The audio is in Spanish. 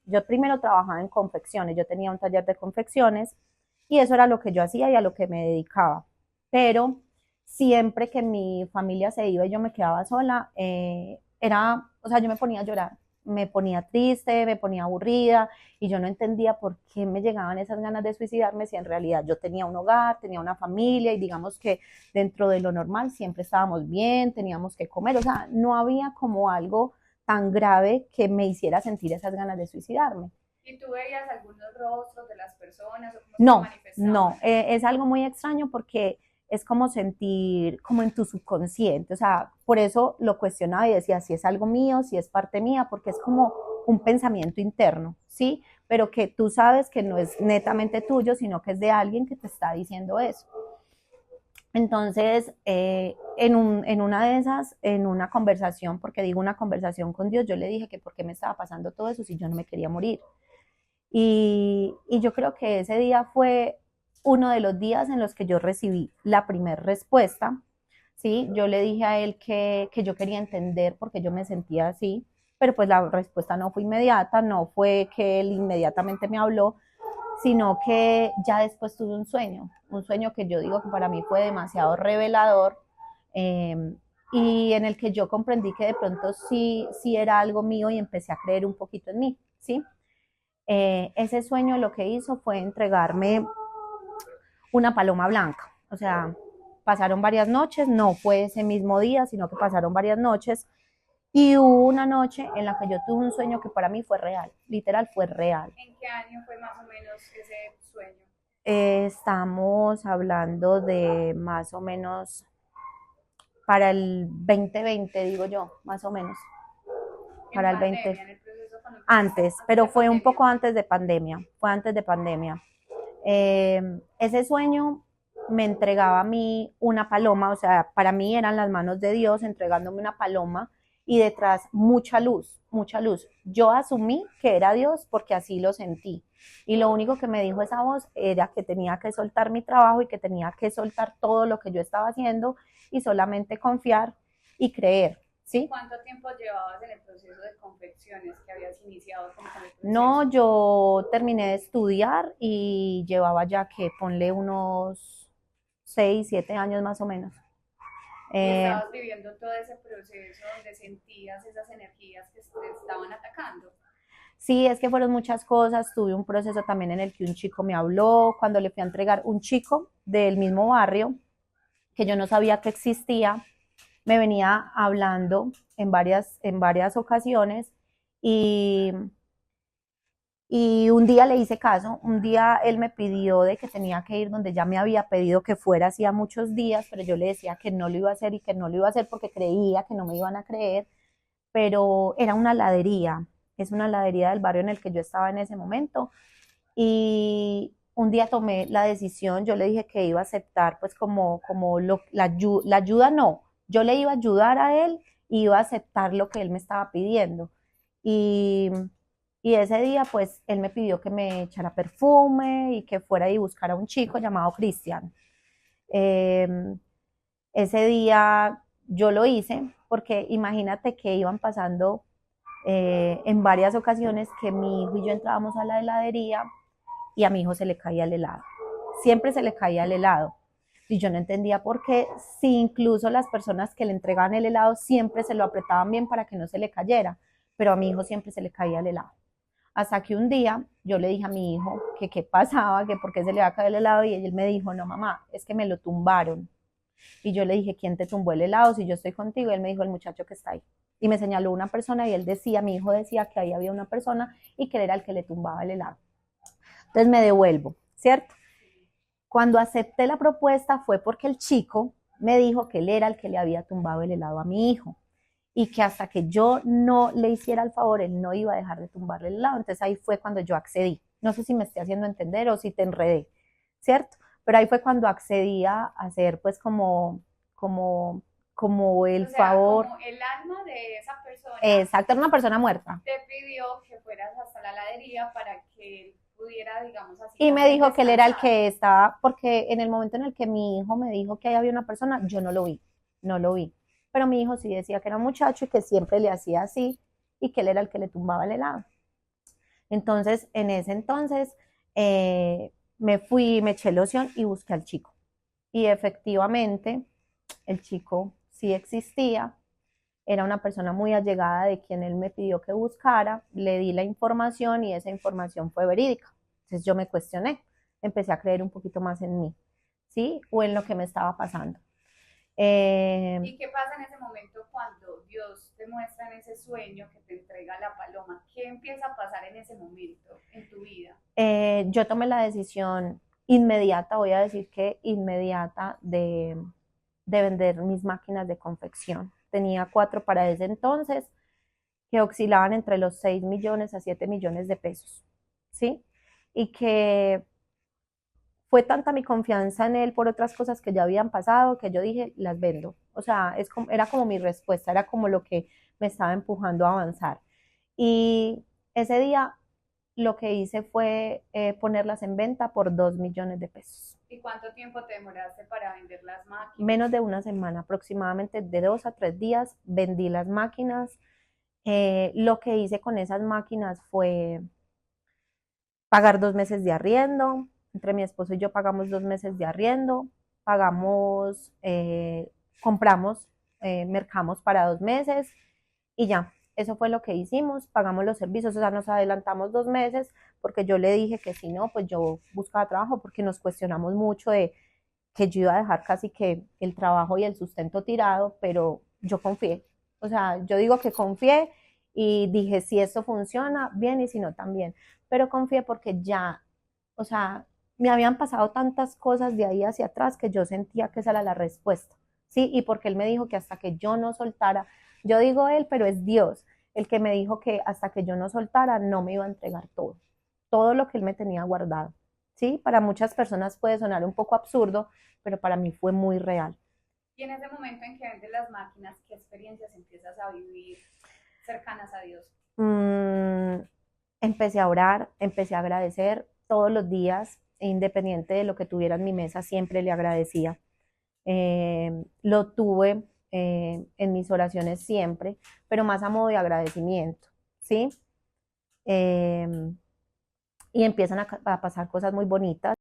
Yo primero trabajaba en confecciones, yo tenía un taller de confecciones y eso era lo que yo hacía y a lo que me dedicaba. Pero siempre que mi familia se iba y yo me quedaba sola, o sea, yo me ponía a llorar, me ponía triste, me ponía aburrida y yo no entendía por qué me llegaban esas ganas de suicidarme si en realidad yo tenía un hogar, tenía una familia y digamos que dentro de lo normal siempre estábamos bien, teníamos que comer, o sea, no había como algo tan grave que me hiciera sentir esas ganas de suicidarme. ¿Y tú veías algunos rostros de las personas o cómo se te No, manifestaban? no, es algo muy extraño porque es como sentir, como en tu subconsciente, o sea, por eso lo cuestionaba y decía si es algo mío, si es parte mía, porque es como un pensamiento interno, ¿sí? Pero que tú sabes que no es netamente tuyo, sino que es de alguien que te está diciendo eso. Entonces, en una de esas, en una conversación, porque digo una conversación con Dios, yo le dije que por qué me estaba pasando todo eso si yo no me quería morir. Y yo creo que ese día fue uno de los días en los que yo recibí la primera respuesta, ¿sí? Yo le dije a él que yo quería entender por qué yo me sentía así, pero pues la respuesta no fue inmediata, no fue que él inmediatamente me habló, sino que ya después tuve un sueño que yo digo que para mí fue demasiado revelador eh, y en el que yo comprendí que de pronto sí, sí era algo mío y empecé a creer un poquito en mí, ¿sí? Ese sueño lo que hizo fue entregarme una paloma blanca. O sea, pasaron varias noches, no fue ese mismo día, sino que pasaron varias noches. Y hubo una noche en la que yo tuve un sueño que para mí fue real, literal fue real. ¿En qué año fue más o menos ese sueño? Estamos hablando de más o menos para el 2020, digo yo, más o menos, En para el 20, pandemia, en el proceso cuando empezaste, antes, antes pero de fue un pandemia. poco antes de pandemia, fue antes de pandemia. Ese sueño me entregaba a mí una paloma, o sea, para mí eran las manos de Dios entregándome una paloma y detrás mucha luz, mucha luz. Yo asumí que era Dios porque así lo sentí. Y lo único que me dijo esa voz era que tenía que soltar mi trabajo y que tenía que soltar todo lo que yo estaba haciendo y solamente confiar y creer, ¿sí? ¿Cuánto tiempo llevabas en el proceso de confecciones que habías iniciado como con el proceso? No, yo terminé de estudiar y llevaba ya que ponle unos 6, 7 años más o menos. Y Eh, estabas viviendo todo ese proceso donde sentías esas energías que te estaban atacando. sí, es que fueron muchas cosas. Tuve un proceso también en el que un chico me habló cuando le fui a entregar un chico del mismo barrio que yo no sabía que existía. Me venía hablando en varias ocasiones y Y un día le hice caso, un día él me pidió de que tenía que ir donde ya me había pedido que fuera hacía muchos días, pero yo le decía que no lo iba a hacer y que no lo iba a hacer porque creía que no me iban a creer, pero era una heladería, es una heladería del barrio en el que yo estaba en ese momento y un día tomé la decisión, yo le dije que iba a aceptar pues la ayuda no, yo le iba a ayudar a él y iba a aceptar lo que él me estaba pidiendo. Y y ese día, pues, él me pidió que me echara perfume y que fuera y buscara a un chico llamado Cristian. Eh, Ese día yo lo hice porque imagínate que iban pasando en varias ocasiones que mi hijo y yo entrábamos a la heladería y a mi hijo se le caía el helado. Siempre se le caía el helado. Y yo no entendía por qué, si incluso las personas que le entregaban el helado siempre se lo apretaban bien para que no se le cayera, pero a mi hijo siempre se le caía el helado. Hasta que un día yo le dije a mi hijo que qué pasaba, que por qué se le había caído el helado y él me dijo, no mamá, es que me lo tumbaron. Y yo le dije, ¿quién te tumbó el helado? Si yo estoy contigo, y él me dijo, el muchacho que está ahí. Y me señaló una persona y él decía, mi hijo decía que ahí había una persona y que él era el que le tumbaba el helado. Entonces me devuelvo, ¿cierto? Cuando acepté la propuesta fue porque el chico me dijo que él era el que le había tumbado el helado a mi hijo y que hasta que yo no le hiciera el favor, él no iba a dejar de tumbarle el helado. Entonces ahí fue cuando yo accedí. No sé si me estoy haciendo entender o si te enredé, ¿cierto? Pero ahí fue cuando accedí a hacer pues como, como el O sea, favor. como el alma de esa persona Exacto, era una persona muerta. te pidió que fueras hasta la heladería para que él pudiera, digamos así, Y me también dijo que él era el descansar. que estaba, porque en el momento en el que mi hijo me dijo que ahí había una persona, yo no lo vi, no lo vi. Pero mi hijo sí decía que era un muchacho y que siempre le hacía así y que él era el que le tumbaba el helado. Entonces, en ese entonces, me fui, me eché loción y busqué al chico. Y efectivamente, el chico sí existía, era una persona muy allegada de quien él me pidió que buscara, le di la información y esa información fue verídica. Entonces yo me cuestioné, empecé a creer un poquito más en mí, ¿sí? O en lo que me estaba pasando. ¿Y qué pasa en ese momento cuando Dios te muestra en ese sueño que te entrega la paloma? ¿Qué empieza a pasar en ese momento en tu vida? Yo tomé la decisión inmediata, voy a decir que inmediata, de vender mis máquinas de confección. Tenía 4 para ese entonces que oscilaban entre los 6 millones a 7 millones de pesos, ¿sí? Y que fue tanta mi confianza en él por otras cosas que ya habían pasado que yo dije, las vendo. O sea, era como mi respuesta, era como lo que me estaba empujando a avanzar. Y ese día lo que hice fue ponerlas en venta por 2 millones de pesos. ¿Y cuánto tiempo te demoraste para vender las máquinas? Menos de una semana, aproximadamente de 2 a 3 días, vendí las máquinas. Lo que hice con esas máquinas fue pagar 2 meses de arriendo. Entre mi esposo y yo pagamos 2 meses de arriendo. Pagamos, compramos, mercamos para 2 meses y ya. Eso fue lo que hicimos, pagamos los servicios, o sea, nos adelantamos 2 meses porque yo le dije que si no, pues yo buscaba trabajo porque nos cuestionamos mucho de que yo iba a dejar casi que el trabajo y el sustento tirado, pero yo confié. O sea, yo digo que confié y dije, si esto funciona, bien, y si no, también. Pero confié porque ya, o sea, me habían pasado tantas cosas de ahí hacia atrás que yo sentía que esa era la respuesta, ¿sí? Y porque él me dijo que hasta que yo no soltara, yo digo él, pero es Dios el que me dijo que hasta que yo no soltara no me iba a entregar todo, todo lo que él me tenía guardado, ¿sí? Para muchas personas puede sonar un poco absurdo, pero para mí fue muy real. Y en ese momento en que vendes las máquinas, ¿qué experiencias empiezas a vivir cercanas a Dios? Mm, Empecé a orar, empecé a agradecer todos los días, independiente de lo que tuviera en mi mesa, siempre le agradecía. Lo tuve en mis oraciones siempre, pero más a modo de agradecimiento, ¿sí? Eh, y empiezan a pasar cosas muy bonitas.